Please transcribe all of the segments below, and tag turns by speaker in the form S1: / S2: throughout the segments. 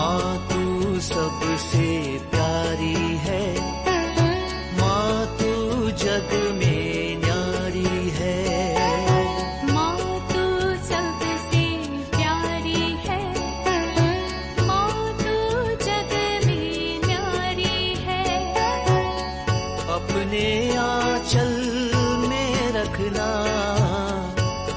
S1: माँ तू सबसे प्यारी है, माँ तू जग में न्यारी है।
S2: माँ तू सबसे प्यारी है, माँ तू जग में न्यारी है।
S1: अपने आंचल में रखना,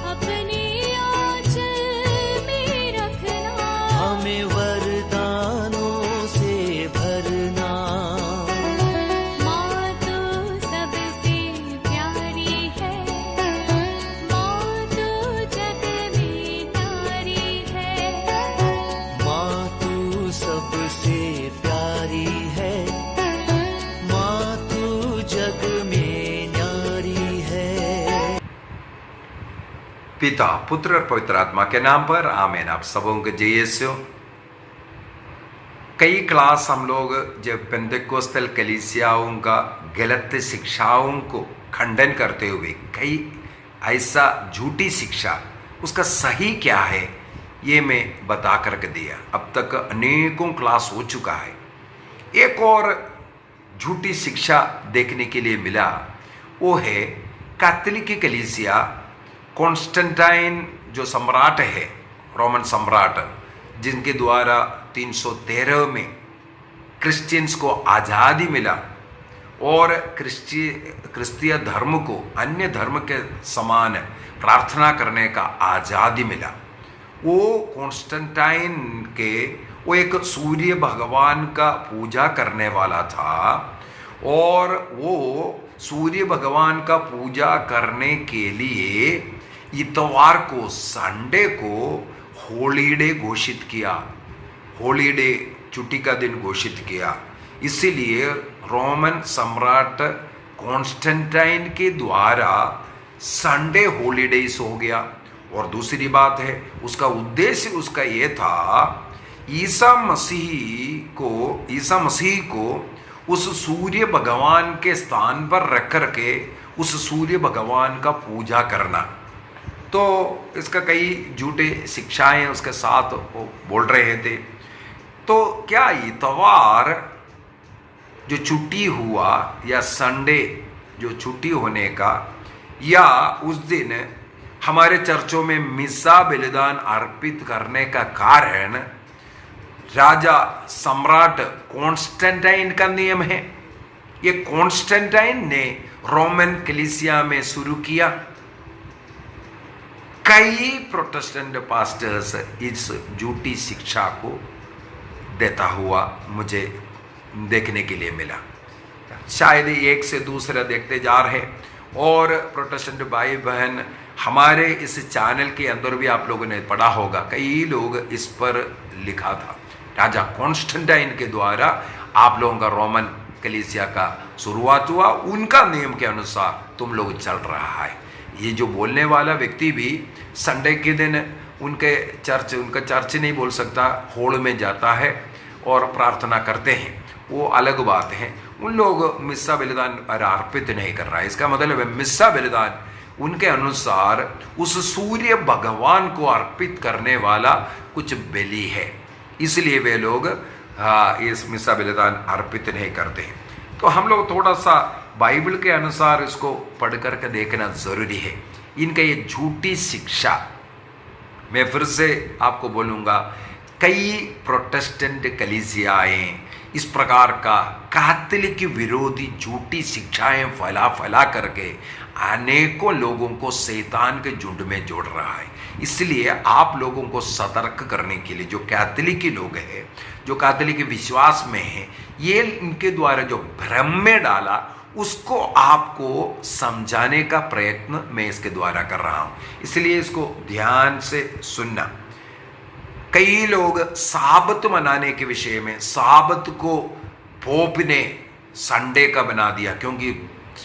S2: अपने आंचल में रखना।
S1: हमें वरदानों से भरना।
S2: माँ तू सबसे प्यारी है, माँ तू जग में न्यारी है।
S1: माँ तू सबसे प्यारी है, माँ तू जग में न्यारी है।
S3: पिता, पुत्र और पवित्र आत्मा के नाम पर आमीन। आप सबों को जय यीशु। कई क्लास हम लोग जब पेंटेकोस्टल कलीसियाओं का गलत शिक्षाओं को खंडन करते हुए कई ऐसा झूठी शिक्षा उसका सही क्या है ये मैं बता करके दिया। अब तक अनेकों क्लास हो चुका है। एक और झूठी शिक्षा देखने के लिए मिला, वो है कैथोलिक कलीसिया कॉन्स्टेंटाइन जो सम्राट है, रोमन सम्राट, जिनके द्वारा 313 में क्रिश्चियंस को आज़ादी मिला और क्रिस्तीय धर्म को अन्य धर्म के समान प्रार्थना करने का आज़ादी मिला। वो कॉन्स्टेंटाइन के वो एक सूर्य भगवान का पूजा करने वाला था और वो सूर्य भगवान का पूजा करने के लिए इतवार को, संडे को हॉलीडे घोषित किया, हॉलीडे छुट्टी का दिन घोषित किया। इसीलिए रोमन सम्राट कॉन्स्टेंटाइन के द्वारा संडे हॉलीडेज हो गया। और दूसरी बात है, उसका उद्देश्य उसका ये था ईसा मसीह को उस सूर्य भगवान के स्थान पर रख करके उस सूर्य भगवान का पूजा करना। तो इसका कई झूठे शिक्षाएं उसके साथ वो बोल रहे थे। तो क्या इतवार जो छुट्टी हुआ या संडे जो छुट्टी होने का, या उस दिन हमारे चर्चों में मिसा बलिदान अर्पित करने का कारण राजा सम्राट कॉन्स्टेंटाइन का नियम है? ये कॉन्स्टेंटाइन ने रोमन कलीसिया में शुरू किया। कई प्रोटेस्टेंट पास्टर्स इस झूठी शिक्षा को देता हुआ मुझे देखने के लिए मिला। शायद एक से दूसरा देखते जा रहे। और प्रोटेस्टेंट भाई बहन, हमारे इस चैनल के अंदर भी आप लोगों ने पढ़ा होगा, कई लोग इस पर लिखा था राजा कॉन्स्टेंटाइन के द्वारा आप लोगों का रोमन कलीसिया का शुरुआत हुआ, उनका नियम के अनुसार तुम लोग चल रहा है। ये जो बोलने वाला व्यक्ति भी संडे के दिन उनका चर्च नहीं बोल सकता, हॉल में जाता है और प्रार्थना करते हैं, वो अलग बात है। उन लोग मिस्सा बलिदान अर्पित नहीं कर रहा है। इसका मतलब है मिस्सा बलिदान उनके अनुसार उस सूर्य भगवान को अर्पित करने वाला कुछ बलि है, इसलिए वे लोग इस मिस्सा बलिदान अर्पित नहीं करते हैं। तो हम लोग थोड़ा सा बाइबल के अनुसार इसको पढ़ करके देखना जरूरी है। इनका ये झूठी शिक्षा, मैं फिर से आपको बोलूँगा, कई प्रोटेस्टेंट कलीसियाएं इस प्रकार का कैथोलिक विरोधी झूठी शिक्षाएं फैला करके अनेकों लोगों को शैतान के झुंड में जोड़ रहा है। इसलिए आप लोगों को सतर्क करने के लिए जो कैथोलिक लोग हैं, जो कैथोलिक विश्वास में हैं, ये इनके द्वारा जो भ्रम में डाला उसको आपको समझाने का प्रयत्न मैं इसके द्वारा कर रहा हूँ। इसलिए इसको ध्यान से सुनना। कई लोग साबत मनाने के विषय में, साबत को पोप ने संडे का बना दिया, क्योंकि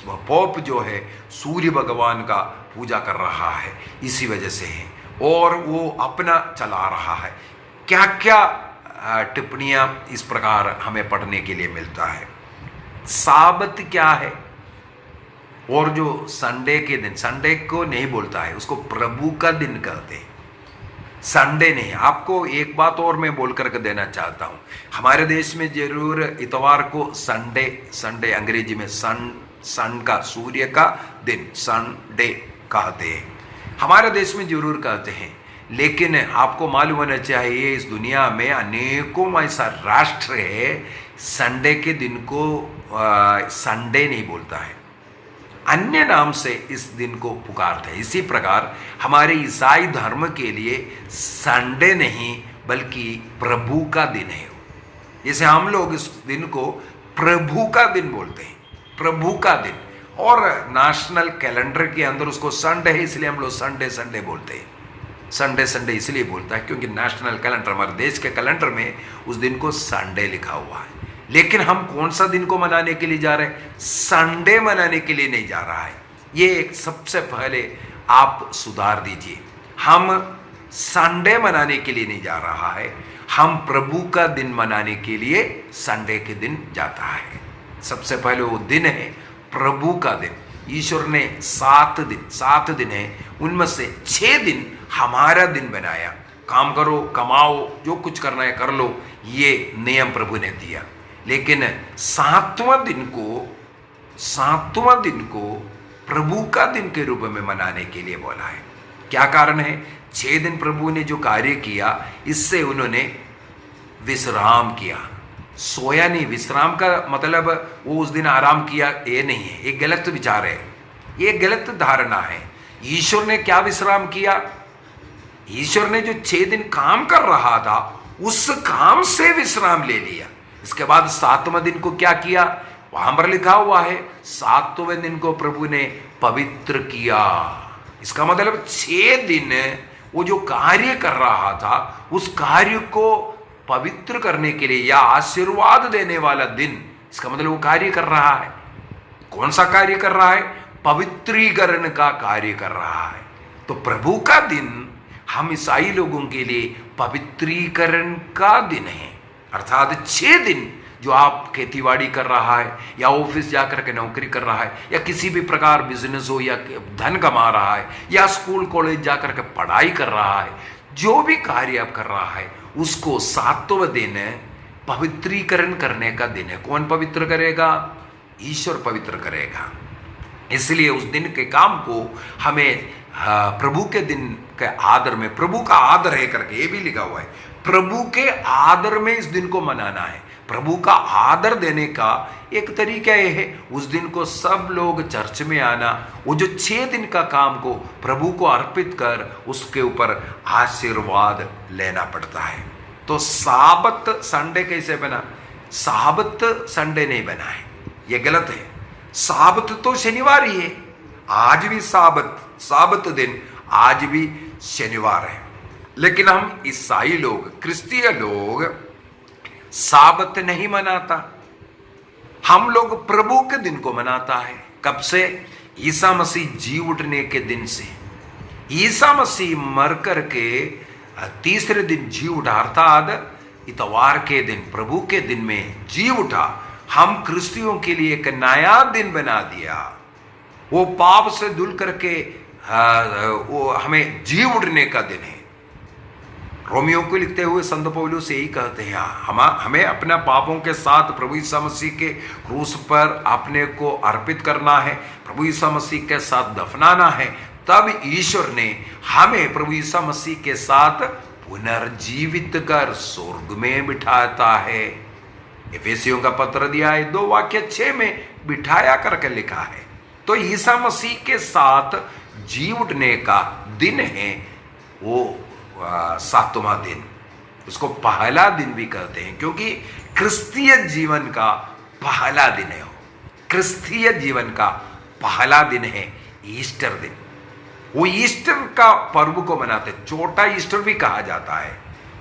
S3: पोप जो है सूर्य भगवान का पूजा कर रहा है, इसी वजह से है, और वो अपना चला रहा है। क्या क्या टिप्पणियां इस प्रकार हमें पढ़ने के लिए मिलता है। साबत क्या है, और जो संडे के दिन, संडे को नहीं बोलता है, उसको प्रभु का दिन कहते हैं। संडे नहीं। आपको एक बात और मैं बोल करके देना चाहता हूं, हमारे देश में जरूर इतवार को संडे अंग्रेजी में सन का, सूर्य का दिन संडे कहते हैं, हमारे देश में जरूर कहते हैं। लेकिन आपको मालूम होना चाहिए इस दुनिया में अनेकों ऐसा राष्ट्र है संडे के दिन को संडे नहीं बोलता है, अन्य नाम से इस दिन को पुकारते हैं। इसी प्रकार हमारे ईसाई धर्म के लिए संडे नहीं बल्कि प्रभु का दिन है। जैसे हम लोग इस दिन को प्रभु का दिन बोलते हैं, प्रभु का दिन, और नेशनल कैलेंडर के अंदर उसको संडे है, इसलिए हम लोग संडे संडे बोलते हैं। संडे इसलिए बोलता है क्योंकि नेशनल कैलेंडर, हमारे देश के कैलेंडर में उस दिन को संडे लिखा हुआ है। लेकिन हम कौन सा दिन को मनाने के लिए जा रहे हैं? संडे मनाने के लिए नहीं जा रहा है। ये सबसे पहले आप सुधार दीजिए। हम संडे मनाने के लिए नहीं जा रहा है, हम प्रभु का दिन मनाने के लिए संडे के दिन जाता है। सबसे पहले वो दिन है प्रभु का दिन। ईश्वर ने 7 दिन है, उनमें से 6 दिन हमारा दिन बनाया। काम करो, कमाओ, जो कुछ करना है कर लो, ये नियम प्रभु ने दिया। लेकिन सातवां दिन को प्रभु का दिन के रूप में मनाने के लिए बोला है। क्या कारण है? 6 दिन प्रभु ने जो कार्य किया, इससे उन्होंने विश्राम किया, सोया नहीं। विश्राम का मतलब वो उस दिन आराम किया, ये नहीं है, एक गलत विचार है, ये गलत धारणा है। ईश्वर ने क्या विश्राम किया? ईश्वर ने जो 6 दिन काम कर रहा था, उस काम से विश्राम ले लिया। इसके बाद 7वें दिन को क्या किया? वहां पर लिखा हुआ है 7वें दिन को प्रभु ने पवित्र किया। इसका मतलब 6 दिन वो जो कार्य कर रहा था, उस कार्य को पवित्र करने के लिए या आशीर्वाद देने वाला दिन, इसका मतलब वो कार्य कर रहा है। कौन सा कार्य कर रहा है? पवित्रीकरण का कार्य कर रहा है। तो प्रभु का दिन हम ईसाई लोगों के लिए पवित्रीकरण का दिन है। अर्थात 6 दिन जो आप खेतीबाड़ी कर रहा है, या ऑफिस जाकर के नौकरी कर रहा है, या किसी भी प्रकार बिजनेस हो, या धन कमा रहा है, या स्कूल कॉलेज जाकर के पढ़ाई कर रहा है, जो भी कार्य आप कर रहा है, उसको 7वें दिन पवित्रीकरण करने का दिन है। कौन पवित्र करेगा? ईश्वर पवित्र करेगा। इसलिए उस दिन के काम को हमें प्रभु के दिन के आदर में, प्रभु का आदर है करके ये भी लिखा हुआ है, प्रभु के आदर में इस दिन को मनाना है। प्रभु का आदर देने का एक तरीका यह है, उस दिन को सब लोग चर्च में आना, वो जो 6 दिन का काम को प्रभु को अर्पित कर उसके ऊपर आशीर्वाद लेना पड़ता है। तो साबत संडे कैसे बना? साबत संडे नहीं बना है, ये गलत है। साबत तो शनिवार ही है, आज भी साबत दिन आज भी शनिवार है। लेकिन हम ईसाई लोग, क्रिस्तीय लोग साबत नहीं मनाता, हम लोग प्रभु के दिन को मनाता है। कब से? ईसा मसीह जी उठने के दिन से। ईसा मसीह मर करके 3रे दिन जी उठा, अर्थात इतवार के दिन, प्रभु के दिन में जी उठा। हम क्रिस्तियों के लिए एक नया दिन बना दिया। वो पाप से धुल करके वो हमें जी उठने का दिन है। रोमियो को लिखते हुए संत पौलुस यही कहते हैं, हमें अपने पापों के साथ प्रभु यीशु मसीह के क्रूस पर अपने को अर्पित करना है, प्रभु यीशु मसीह के साथ दफनाना है। तब ईश्वर ने हमें प्रभु यीशु मसीह के साथ पुनर्जीवित कर स्वर्ग में बिठाता है। एफेसियों का पत्र दिया है 2:6 में बिठाया करके लिखा है। तो ईसा मसीह के साथ जी उठने का दिन है वो 7वां दिन। उसको पहला दिन भी कहते हैं क्योंकि क्रिस्तीय जीवन का पहला दिन है। क्रिस्तीय जीवन का पहला दिन है ईस्टर दिन। वो ईस्टर का पर्व को मनाते, छोटा ईस्टर भी कहा जाता है।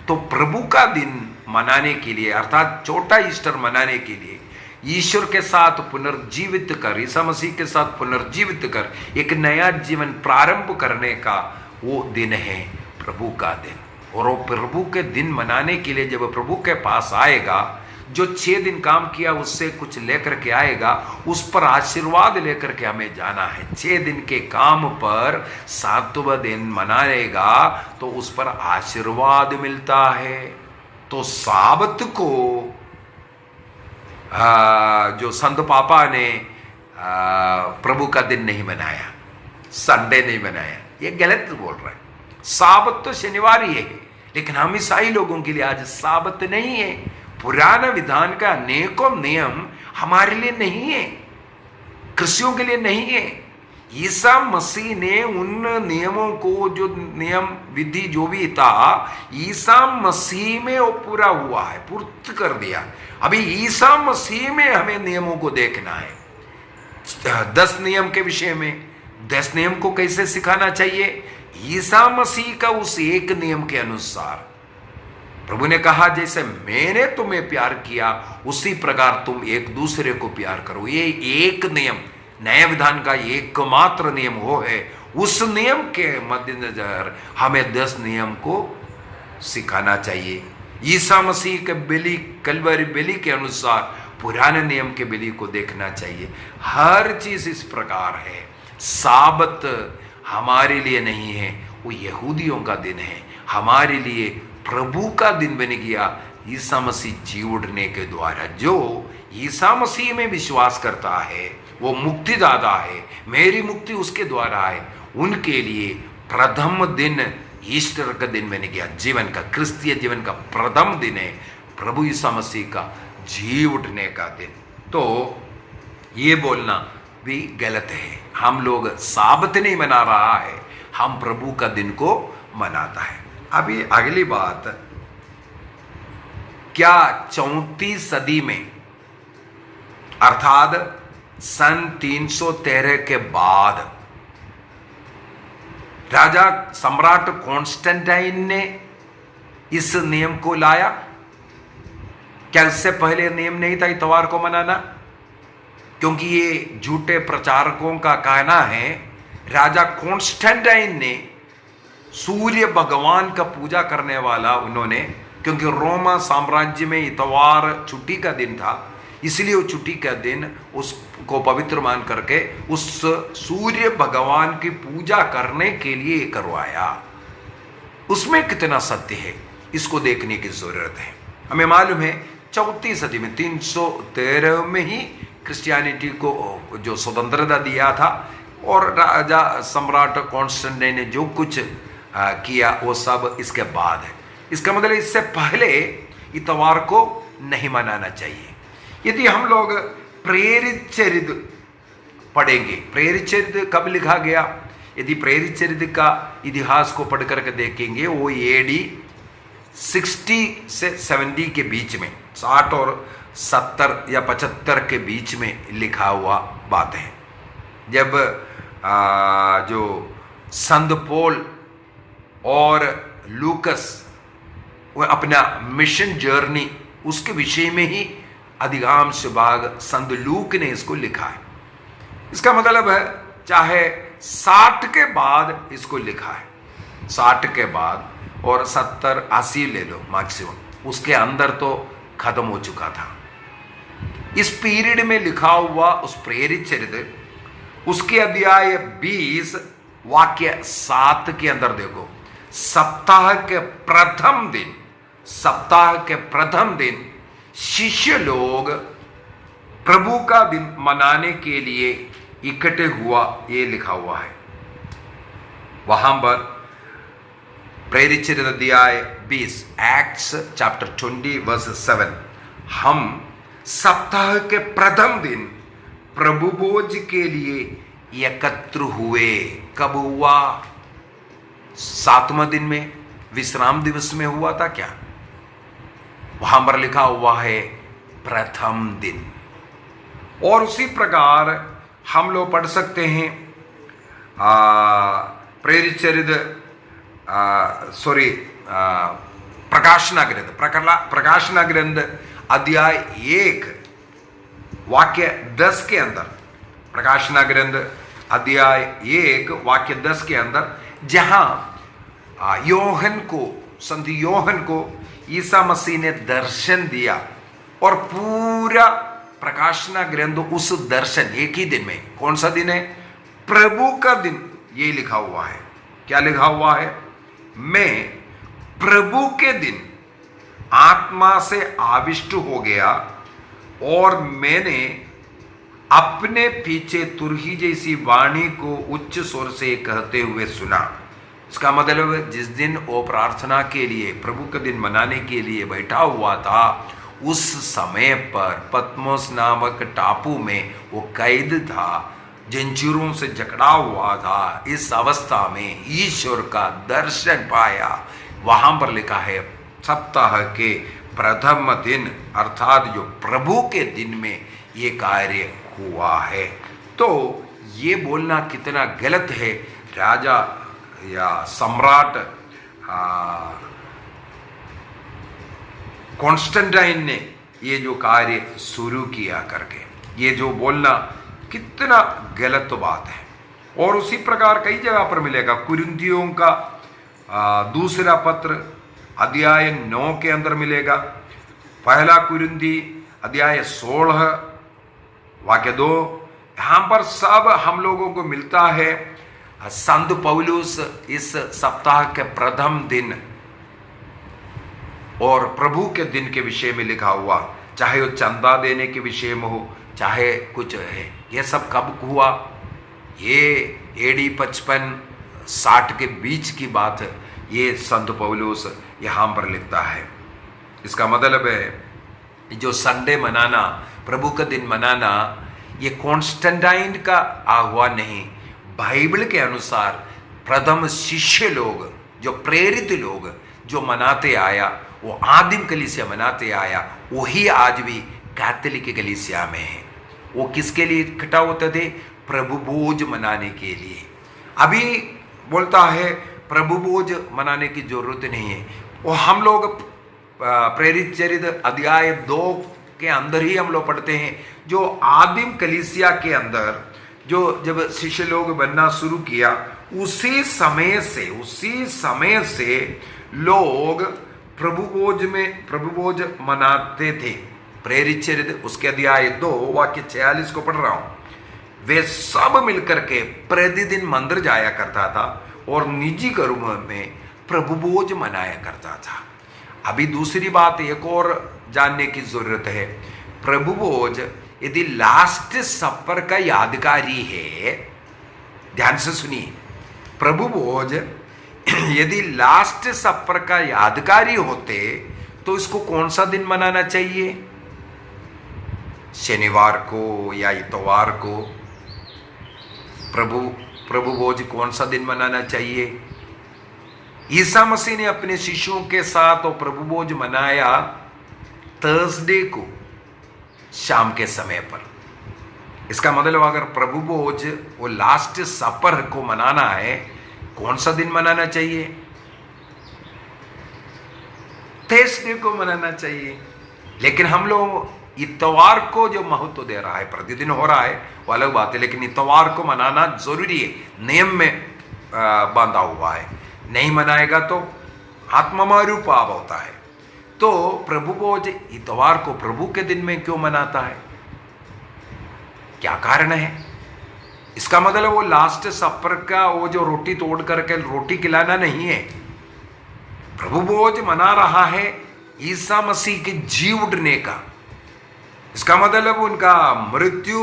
S3: तो प्रभु का दिन मनाने के लिए, अर्थात छोटा ईस्टर मनाने के लिए ईश्वर के साथ पुनर्जीवित कर, ईसा मसीह के साथ पुनर्जीवित कर एक नया जीवन प्रारंभ करने का वो दिन है प्रभु का दिन। और वो प्रभु के दिन मनाने के लिए जब प्रभु के पास आएगा जो 6 दिन काम किया उससे कुछ लेकर के आएगा, उस पर आशीर्वाद लेकर के हमें जाना है। 6 दिन के काम पर 7वां दिन मनाएगा तो उस पर आशीर्वाद मिलता है। तो साबत को जो संत पापा ने प्रभु का दिन नहीं मनाया, संडे नहीं मनाया, ये गलत बोल रहा है। साबत तो शनिवार ही है, लेकिन हम ईसाई लोगों के लिए आज साबत नहीं है। पुराना विधान का अनेकों नियम हमारे लिए नहीं है, क्रिश्चियों के लिए नहीं है। ईसा मसीह ने उन नियमों को, जो नियम विधि जो भी था, ईसा मसीह में वो पूरा हुआ है, पूर्त कर दिया। अभी ईसा मसीह में हमें नियमों को देखना है। 10 नियम के विषय में 10 नियम को कैसे सिखाना चाहिए, ईसा मसीह का उस एक नियम के अनुसार। प्रभु ने कहा जैसे मैंने तुम्हें प्यार किया उसी प्रकार तुम एक दूसरे को प्यार करो। ये एक नियम, नए विधान का एकमात्र नियम वो है। उस नियम के मद्देनजर हमें 10 नियम को सिखाना चाहिए। ईसा मसीह के बलि, कलवरी बलि के अनुसार पुराने नियम के बलि को देखना चाहिए। हर चीज इस प्रकार है। साबत हमारे लिए नहीं है, वो यहूदियों का दिन है। हमारे लिए प्रभु का दिन बन गया ईसा मसीह जी उठने के द्वारा। जो ईसा मसीह में विश्वास करता है वो मुक्तिदाता है, मेरी मुक्ति उसके द्वारा है। उनके लिए प्रथम दिन ईस्टर का दिन बन गया, जीवन का, क्रिस्तीय जीवन का प्रथम दिन है प्रभु ईसा मसीह का जी उठने का दिन। तो ये बोलना भी गलत है। हम लोग साबत नहीं मना रहा है, हम प्रभु का दिन को मनाता है। अभी अगली बात, क्या 34 सदी में अर्थात सन 313 के बाद राजा सम्राट कॉन्स्टेंटाइन ने इस नियम को लाया? क्या इससे पहले नियम नहीं था इतवार को मनाना? क्योंकि ये झूठे प्रचारकों का कहना है राजा कॉन्स्टेंटाइन ने सूर्य भगवान का पूजा करने वाला उन्होंने, क्योंकि रोमा साम्राज्य में इतवार छुट्टी का दिन था, इसलिए वो छुट्टी का दिन उसको पवित्र मान करके उस सूर्य भगवान की पूजा करने के लिए करवाया। उसमें कितना सत्य है इसको देखने की जरूरत है। हमें मालूम है 34 सदी में 313 में ही क्रिश्चियनिटी को जो स्वतंत्रता दिया था, और राजा सम्राट कॉन्स्टेंटाइन ने जो कुछ किया वो सब इसके बाद है। इसका मतलब इससे पहले इतवार को नहीं मनाना चाहिए। यदि हम लोग प्रेरित चरित्र पढ़ेंगे, प्रेरित चरित्र कब लिखा गया? यदि प्रेरित चरित्र का इतिहास को पढ़ करके देखेंगे, वो AD 60 से 70 के बीच में, 60 और 70 या 75 के बीच में लिखा हुआ बात है। जब जो संत पौल और लूकस वो अपना मिशन जर्नी, उसके विषय में ही अधिकांश भाग संत लूक ने इसको लिखा है। इसका मतलब है चाहे 60 के बाद इसको लिखा है, 60 के बाद, और 70-80 ले लो मैक्सिमम, उसके अंदर तो खत्म हो चुका था। इस पीरियड में लिखा हुआ उस प्रेरित चरित्र, उसके अध्याय 20 वाक्य 7 के अंदर देखो, सप्ताह के प्रथम दिन शिष्य लोग प्रभु का दिन मनाने के लिए इकट्ठे हुआ, ये लिखा हुआ है वहां पर। प्रेरित चरित्र अध्याय 20 एक्ट्स चैप्टर 20 वर्स 7, हम सप्ताह के प्रथम दिन प्रभु भोज के लिए एकत्र हुए। कब हुआ? 7वां दिन में, विश्राम दिवस में हुआ था क्या? वहां पर लिखा हुआ है प्रथम दिन। और उसी प्रकार हम लोग पढ़ सकते हैं प्रेरित चरित्र प्रकाशना ग्रंथ अध्याय 1 वाक्य 10 के अंदर, प्रकाशना ग्रंथ अध्याय 1 वाक्य 10 के अंदर, जहां संत योहन को ईसा मसीह ने दर्शन दिया, और पूरा प्रकाशना ग्रंथ उस दर्शन एक ही दिन में, कौन सा दिन है? प्रभु का दिन। ये लिखा हुआ है, क्या लिखा हुआ है? मैं प्रभु के दिन आत्मा से आविष्ट हो गया और मैंने अपने पीछे तुरही जैसी वाणी को उच्च स्वर से कहते हुए सुना। इसका मतलब जिस दिन वो प्रार्थना के लिए, प्रभु का दिन मनाने के लिए बैठा हुआ था, उस समय पर पद्मोस नामक टापू में वो कैद था, जंजीरों से जकड़ा हुआ था। इस अवस्था में ईश्वर का दर्शन पाया। वहां पर लिखा है सप्ताह के प्रथम दिन, अर्थात जो प्रभु के दिन में ये कार्य हुआ है। तो ये बोलना कितना गलत है राजा या सम्राट कॉन्स्टेंटाइन ने ये जो कार्य शुरू किया करके, ये जो बोलना कितना गलत बात है। और उसी प्रकार कई जगह पर मिलेगा। कुरिन्थियों का दूसरा पत्र अध्याय 9 के अंदर मिलेगा। पहला कुरिन्थी अध्याय 16 वाक्य 2, यहां पर सब हम लोगों को मिलता है। संत पौलुस इस सप्ताह के प्रथम दिन और प्रभु के दिन के विषय में लिखा हुआ, चाहे वो चंदा देने के विषय में हो, चाहे कुछ है, ये सब कब हुआ? ये AD 55-60 के बीच की बात है। ये संत पौलुस यहाँ पर लिखता है। इसका मतलब है जो संडे मनाना, प्रभु का दिन मनाना, ये कॉन्स्टेंटाइन का हुआ नहीं। बाइबल के अनुसार प्रथम शिष्य लोग, जो प्रेरित लोग जो मनाते आया, वो आदिम कलीसिया मनाते आया, वही आज भी कैथोलिक कलीसिया में है। वो किसके लिए इकट्ठा होते थे? प्रभु भोज मनाने के लिए। अभी बोलता है प्रभु भोज मनाने की जरूरत नहीं है। वो हम लोग प्रेरित चरित्र अध्याय 2 के अंदर ही हम लोग पढ़ते हैं, जो आदिम कलीसिया के अंदर जो जब शिष्य लोग बनना शुरू किया, उसी समय से लोग प्रभु भोज मनाते थे। प्रेरित चरित्र उसके अध्याय 2 वाक्य 46 को पढ़ रहा हूं। वे सब मिलकर के प्रतिदिन मंदिर जाया करता था और निजी घरों में प्रभु भोज मनाया करता था। अभी दूसरी बात एक और जानने की जरूरत है। प्रभु भोज यदि लास्ट सपर का यादगारी है, ध्यान से सुनिए, प्रभु भोज यदि लास्ट सपर का यादगारी होते तो इसको कौन सा दिन मनाना चाहिए? शनिवार को या इतवार को? प्रभु भोज कौन सा दिन मनाना चाहिए? ईसा मसीह ने अपने शिष्यों के साथ वो प्रभु भोज मनाया थर्सडे को शाम के समय पर। इसका मतलब अगर प्रभु भोज वो लास्ट सपर को मनाना है, कौन सा दिन मनाना चाहिए? थर्सडे को मनाना चाहिए। लेकिन हम लोग इतवार को जो महत्व दे रहा है, प्रतिदिन हो रहा है वो अलग बात है, लेकिन इतवार को मनाना जरूरी है, नियम में बांधा हुआ है। नहीं मनाएगा तो आत्ममारू पाप होता है। तो प्रभु भोज इतवार को प्रभु के दिन में क्यों मनाता है? क्या कारण है? इसका मतलब वो लास्ट सपर का वो जो रोटी तोड़ करके रोटी खिलाना नहीं है। प्रभु भोज मना रहा है ईसा मसीह के जी उठने का। इसका मतलब उनका मृत्यु,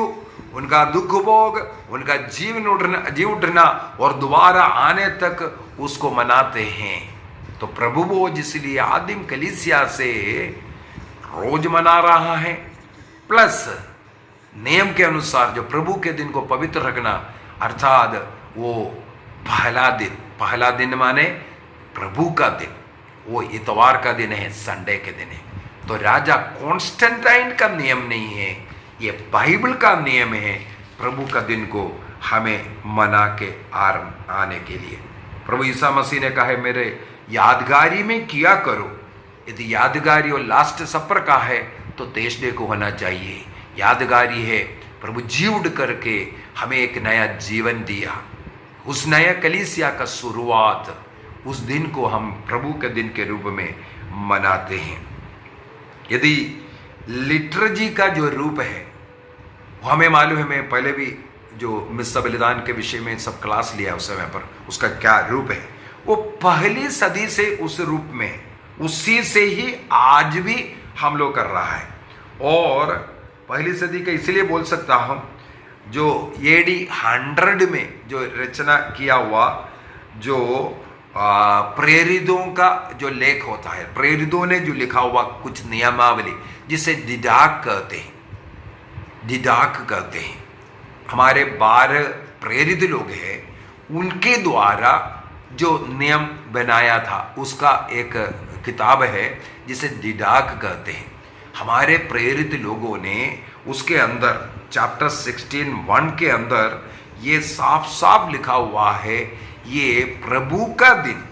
S3: उनका दुख भोग, उनका जी उठना और दोबारा आने तक उसको मनाते हैं। तो प्रभु भोज इसलिए आदिम कलीसिया से रोज मना रहा है, प्लस नियम के अनुसार जो प्रभु के दिन को पवित्र रखना, अर्थात वो पहला दिन माने प्रभु का दिन, वो इतवार का दिन है, संडे के दिन है। तो राजा कॉन्स्टेंटाइन का नियम नहीं है, ये बाइबल का नियम है प्रभु का दिन को हमें मना के आने के लिए। प्रभु ईसा मसीह ने कहा है मेरे यादगारी में किया करो। यदि यादगारी और लास्ट सपर का है तो थर्सडे को होना चाहिए। यादगारी है प्रभु जी उठ करके हमें एक नया जीवन दिया, उस नया कलीसिया का शुरुआत, उस दिन को हम प्रभु के दिन के रूप में मनाते हैं। यदि लिटर्जी का जो रूप है वो हमें मालूम है। मैं पहले भी जो मिस्सा बलिदान के विषय में सब क्लास लिया उस समय पर, उसका क्या रूप है, वो पहली सदी से उस रूप में है, उसी से ही आज भी हम लोग कर रहा है। और पहली सदी का इसलिए बोल सकता हूँ, जो AD 100 में जो रचना किया हुआ जो प्रेरितों का जो लेख होता है, प्रेरितों ने जो लिखा हुआ कुछ नियमावली, जिसे दिदाक कहते हैं, दिदाक कहते हैं। हमारे 12 प्रेरित लोग हैं, उनके द्वारा जो नियम बनाया था उसका एक किताब है जिसे दिदाक कहते हैं। हमारे प्रेरित लोगों ने उसके अंदर चैप्टर 16:1 के अंदर ये साफ साफ लिखा हुआ है, ये प्रभु का दिन,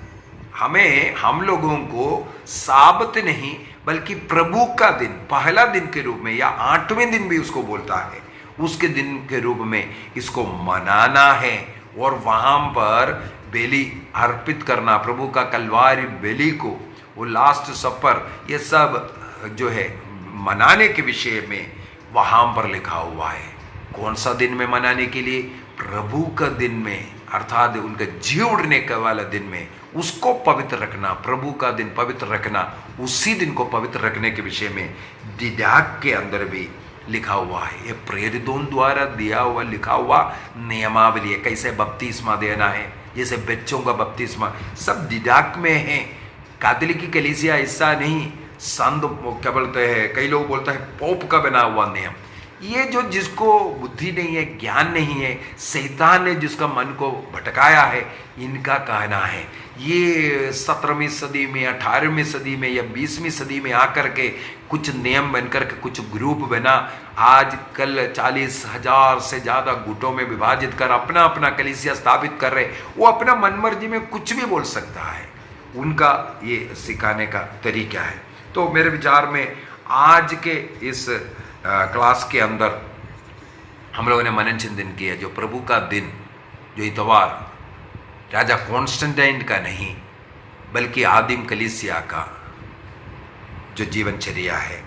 S3: हमें हम लोगों को साबत नहीं बल्कि प्रभु का दिन, पहला दिन के रूप में, या 8वें दिन भी उसको बोलता है, उसके दिन के रूप में इसको मनाना है। और वहां पर बलि अर्पित करना, प्रभु का कलवारी बलि को, वो लास्ट सपर, ये सब जो है मनाने के विषय में वहां पर लिखा हुआ है। कौन सा दिन में मनाने के लिए? प्रभु का दिन में, अर्थात उनका जी उड़ने का वाला दिन में उसको पवित्र रखना, प्रभु का दिन पवित्र रखना, उसी दिन को पवित्र रखने के विषय में दिदाक के अंदर भी लिखा हुआ है। ये प्रेरितों द्वारा दिया हुआ लिखा हुआ नियमावली है। कैसे बपतिस्मा देना है, जैसे बच्चों का बपतिस्मा, सब दिदाक में है। कैथोलिक की कलीसिया ऐसा नहीं, संत क्या बोलते हैं, कई लोग बोलते हैं पोप का बना हुआ नियम। ये जो जिसको बुद्धि नहीं है, ज्ञान नहीं है, शैतान ने जिसका मन को भटकाया है, इनका कहना है। ये 17वीं सदी में, 18वीं सदी में या 20वीं सदी में आकर के कुछ नियम बनकर के कुछ ग्रुप बना, आज कल 40,000 से ज़्यादा गुटों में विभाजित कर अपना अपना कलीसिया स्थापित कर रहे। वो अपना मनमर्जी में कुछ भी बोल सकता है, उनका ये सिखाने का तरीका है। तो मेरे विचार में आज के इस क्लास के अंदर हम लोगों ने मनन चिंतन किया, जो प्रभु का दिन, जो इतवार राजा कॉन्स्टेंटाइन का नहीं बल्कि आदिम कलीसिया का जो जीवनचर्या है।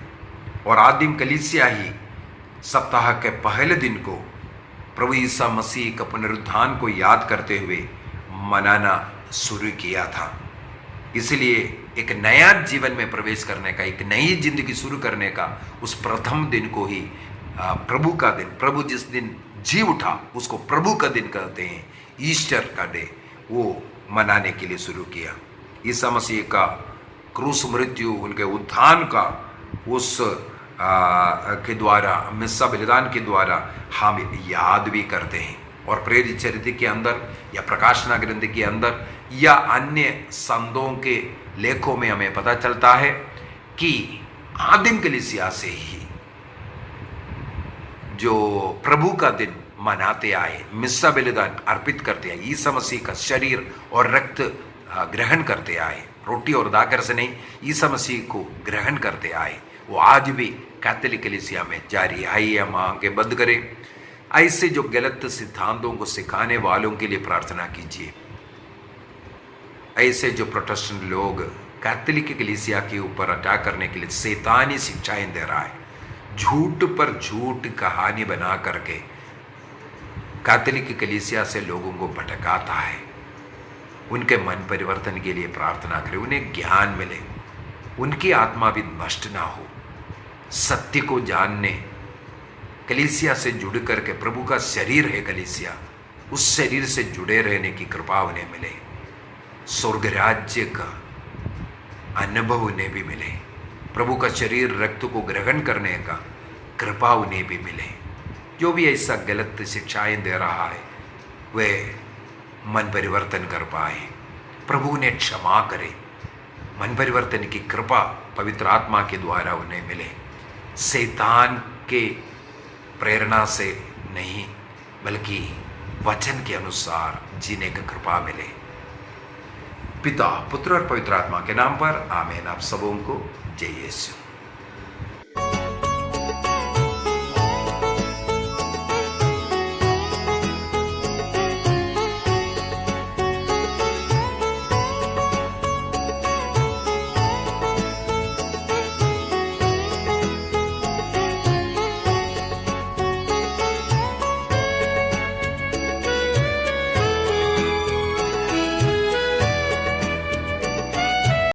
S3: और आदिम कलीसिया ही सप्ताह के पहले दिन को प्रभु ईसा मसीह का पुनरुत्थान को याद करते हुए मनाना शुरू किया था। इसलिए एक नया जीवन में प्रवेश करने का, एक नई जिंदगी शुरू करने का उस प्रथम दिन को ही प्रभु का दिन, प्रभु जिस दिन जी उठा उसको प्रभु का दिन कहते हैं, ईस्टर का डे, वो मनाने के लिए शुरू किया। ईसा मसीह का क्रूस मृत्यु, उनके उत्थान का उस के द्वारा, मिस्सा बलिदान के द्वारा हम याद भी करते हैं। और प्रेरित चरित्र के अंदर या प्रकाशना ग्रंथ के अंदर या अन्य संतों के लेखों में हमें पता चलता है कि आदिम कलीसिया से ही जो प्रभु का दिन मनाते आए, मिस्सा बलिदान अर्पित करते आए, ईसा मसीह का शरीर और रक्त ग्रहण करते आए, रोटी और दाकर से नहीं, ईसा मसीह को ग्रहण करते आए, वो आज भी कैथोलिक कलीसिया में जारी है। आइए हम आंखें बंद करें। ऐसे जो गलत सिद्धांतों को सिखाने वालों के लिए प्रार्थना कीजिए। ऐसे जो प्रोटेस्टेंट लोग कैथोलिक कलीसिया के ऊपर अटैक करने के लिए शैतानी शिक्षाएं दे रहा है, झूठ पर झूठ कहानी बना करके कैथोलिक कलीसिया से लोगों को भटकाता है, उनके मन परिवर्तन के लिए प्रार्थना करें, उन्हें ज्ञान मिले, उनकी आत्मा भी नष्ट ना हो, सत्य को जानने, कलीसिया से जुड़ करके, प्रभु का शरीर है कलीसिया, उस शरीर से जुड़े रहने की कृपा उन्हें मिले, स्वर्ग राज्य का अनुभव उन्हें भी मिले, प्रभु का शरीर रक्त को ग्रहण करने का कृपा उन्हें भी मिले। जो भी ऐसा गलत शिक्षाएं दे रहा है वे मन परिवर्तन कर पाए, प्रभु उन्हें क्षमा करे, मन परिवर्तन की कृपा पवित्र आत्मा के द्वारा उन्हें मिले, शैतान के प्रेरणा से नहीं बल्कि वचन के अनुसार जीने की कृपा मिले। पिता, पुत्र और पवित्र आत्मा के नाम पर आमीन। आप सबों को जय यीशु।